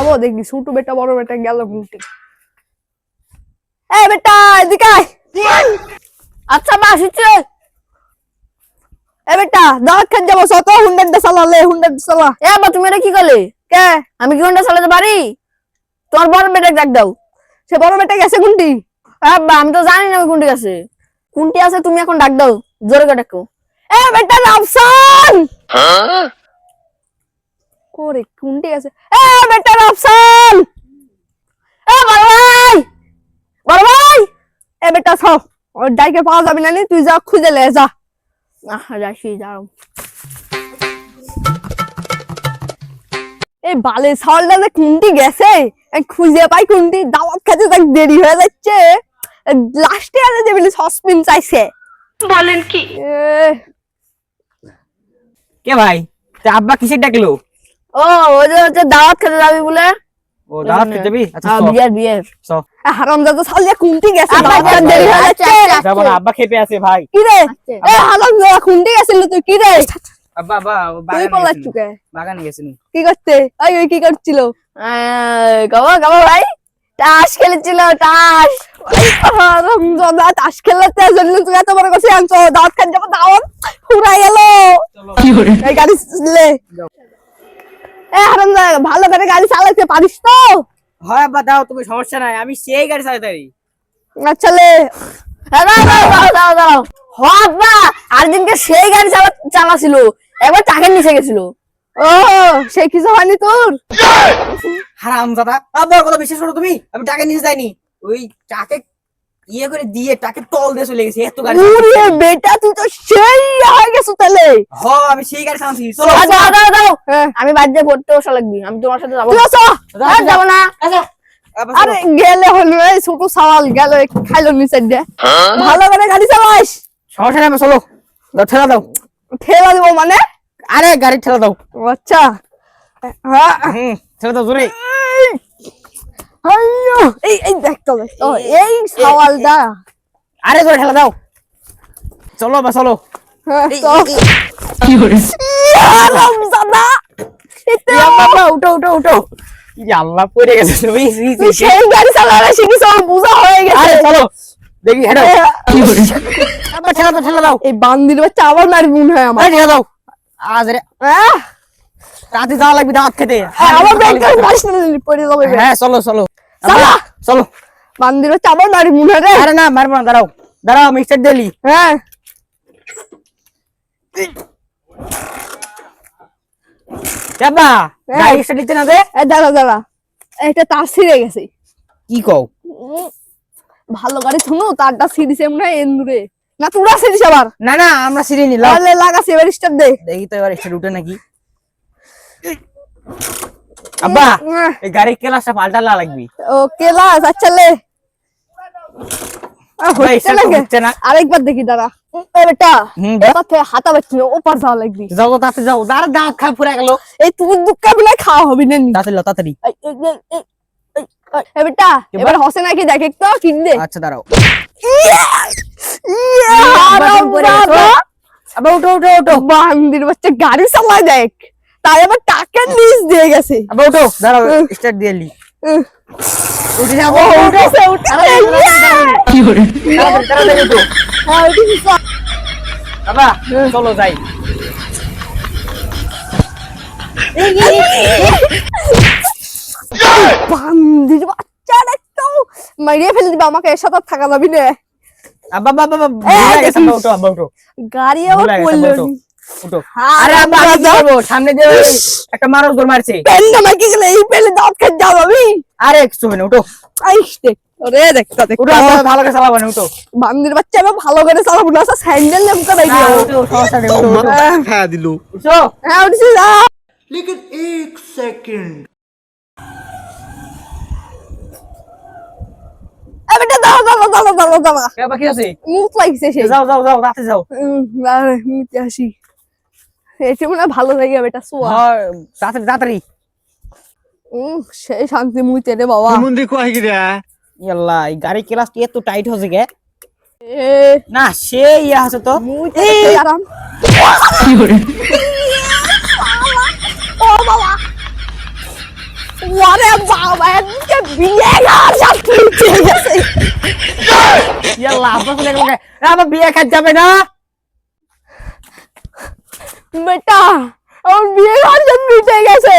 যাবো দেখি ছোট বেটা বড় বেটা গেল ঘুরতে। এ বেটা এদিকে আয়। আচ্ছা মা আসছে। এ বেটা দাওয়াত খান যাবো সত হুন্ডা চালালে হুন্ডা চালা। এ আব্বা তুমি এটা কি করলে? কে আমি কি হুন্ডা চালাতে পারি? তোমার বড় বেটাকে ডাক দাও। সে বড় বেটা গেছে কোনটি? আব্বা আমি তো জানি না ওই কোনটি আছে। কোনটি আছে তুমি এখন ডাক দাও, জোরে করে ডাকো। এ বেটা রাফসান করে কোনটি আছে? এ বেটা রাফসান, এ বড় ভাই, বড় ভাই। এ বেটা সব ওর ডাইকে পাওয়া যাবে না, তুই যা খুঁজে লে যা। যাচ্ছি যাও। এই বালে ছাওয়ালটা যে কোনটি গেছে খুঁজে পাই কোনটি, দাওয়াত খেতে তাক দেরি হয়ে যাচ্ছে। লাস্টে আরে যে বলি সসপিন চাইছে। বলেন কি কে ভাই আব্বা কিসের ডাকলো? ও ওই যে হচ্ছে দাওয়াত খেতে যাবি বলে। ও দাওয়াত খেতে যাবি? আচ্ছা বিয়ের হারামজাদা ছাওয়াল কোনটি গেছে, দাওয়াত খেতে দেরি হয়ে যাচ্ছে। যাব না, আব্বা খেপে আছে ভাই। কি রে এ হারামজাদা কোনটি গেছিল তুই? কি রে আব্বা তুই পলাচ্ছু কে? বাগানে গেছিল। কি করতে? ওই কি করছিল? গাবা গাবা ভাই তাস খেলছিল। তাস হারামজাদা তাস খেলাতে জন্য তুই এত বড় কথা আনছো। দাওয়াত খান যাব, দাওয়াত পুরাই গেল। কি করে এই গাড়ি লে? এ হারামজাদা ভালো করে গাড়ি চালাতে পারিস তো? হয় আব্বা দাও, তুমি সমস্যা নাই, আমি সেই গাড়ি চালাতে পারি। আচ্ছা লে দাও আব্বা আর দিনকে সেই গাড়ি চালাছিল, একবার টাকের নিচে গেছিল। ও সেই কিছু হয়নি তোর? হারামজাদা আব্বার কথা বিশ্বাস করো তুমি, আমি টাকা নিচে যাইনি, ওই টাকে ইয়ে করে দিয়ে টাকে তল দিয়ে চলে গেছে। এত গাড়ি ওরে বেটা তুই তো সেই হয়ে গেছো তাহলে। হ্যাঁ আমি সেই গাড়ি চালাচ্ছি। চলো দাও আমি বাড়ি দিয়ে পড়তে বসা লাগবি, আমি তোমার সাথে যাবো। যাবো না। আরে গেলে হলো এই ছোট সওয়াল গেল খাইলো নিচে দিয়ে। ভালো করে গাড়ি চালাস। সমস্যা নাই, চলো ঠেলা দাও। ঠেলা দিব মানে? আরে গাড়ি ঠেলা দাও। আচ্ছা হ্যাঁ ঠেলা দাও জোরে। এই দেখতো এই সওয়ালটা। আরে জোরে ঠেলা দাও। চলো বা চলো। কি করে রামজাদা বাবা উঠো উঠো উঠো। আল্লাহ পড়ে গেছে। তুমি সেই গাড়ি চালানো শিখিস, বুঝা হয়ে গেছে। আরে চলো দেখি হেডো। কি করে আবার ঠেলা দাও ঠেলা দাও। এই বান্দির বাচ্চা আবার মারি মনে হয় আমার। ঠেলা দাও আজ রে। রাতে যাওয়া লাগবে দাওয়াত খেতে। আবার ব্যাংকের মারিস না পড়ে যাবে। হ্যাঁ চলো চলো চলো। বান্দির বাচ্চা আবার মারি মনে হয় রে। আরে না মারবো না, দাঁড়াও দাঁড়াও মিস্টার ডেলি। হ্যাঁ বাবা গাড়ি স্টার্ট দিতে না দে। দাঁড়া এটা তার ছিঁড়ে গেছে। কি কও? ভালো গাড়ি শুনো তারটা ছিঁড়িছে মনে হয় এন্দুরে। না তোরা ছিঁড়িস আবার? না না আমরা ছিঁড়ে নিলাম। তাহলে লাগাছি এবার স্টার্ট দে। দেখি তো এবার স্টার্ট উঠে নাকি। আব্বা এই গাড়ির ক্লাসটা পাল্টালা লাগবে। ও ক্লাস আচ্ছা লে। হচ্ছে না আরেকবার দেখি দাঁড়া। বেটা এবার থেকে হাতা বাচ্চি ওপার যাওয়া লাগবে। যাও তাতে যাও, দাঁড়া দাঁত খা পুরা গেল। এই তুই দুঃখা বলে খাওয়া হবে না। তাড়াতাড়ি বেটা এবার হসে নাকি দেখ একটু কিন দে। আচ্ছা দাঁড়াও। আবার উঠো উঠো উঠো। বান্দির বাচ্চা গাড়ি চালায় দেখ, তাই আবার টাকা নিচ দিয়ে গেছে। আবার উঠো দাঁড়াও স্টার্ট দিয়ে নি। উঠে যাও উঠেছে কি করে তাড়াতাড়ি উঠো। হ্যাঁ উঠেছি বাবা চলো যাই। বান্দির বাচ্চা একটু মারিয়ে ফেলে দিবা আমাকে, এর সাথে থাকা যাবি না। আব্বা বাবা ভুলে গেছে। আব্বা উঠো আব্বা উঠো। গাড়ি আবার পড়লো উঠো। আরে আব্বা আমি যাবো সামনে দিয়ে একটা মানুষ দৌড় মারছে। পেন্ডা মাইকে গেলে এই পেলে দাঁত খেয়ে যাও আমি। আরে কিছু হবে না, উঠো। আইস দেখ ওরে দেখতা দেখ উঠো ভালো করে চালাবো না, উঠো। বান্দির বাচ্চা আমি ভালো করে চালাবো না, স্যান্ডেল নেমকা দেই দিও। উঠো সমস্যা নেই, উঠো খায়া দিলো। উঠো। হ্যাঁ উঠছি যা। लेकिन एक सेकंड বেটা দাও বাবা কি আছে? মুখ লাগছে সে। যাও যাও যাও রাতে যাও। মুখে হাসি এটা মনে হয় ভালো জায়গা বেটা শোয়া। হ্যাঁ তাড়াতাড়ি। সেই শান্তি মুইতে রে বাবা। मुंडी को आई गिरा ইয়াল্লা এই গাড়ি ক্লাস এত টাইট হচ্ছে গে এ না, সেই ইয়া আছে তো মুইতে আরাম। কি করে ও বাবা ওরে বাবা এদিকে বিয়ে ঘর সব ঠিক আছে ইয়াল্লা আব্বা শুনে গেল আমার বিয়ে খাত যাবে না বেটা আমার বিয়ে ঘর সব মিটে গেছে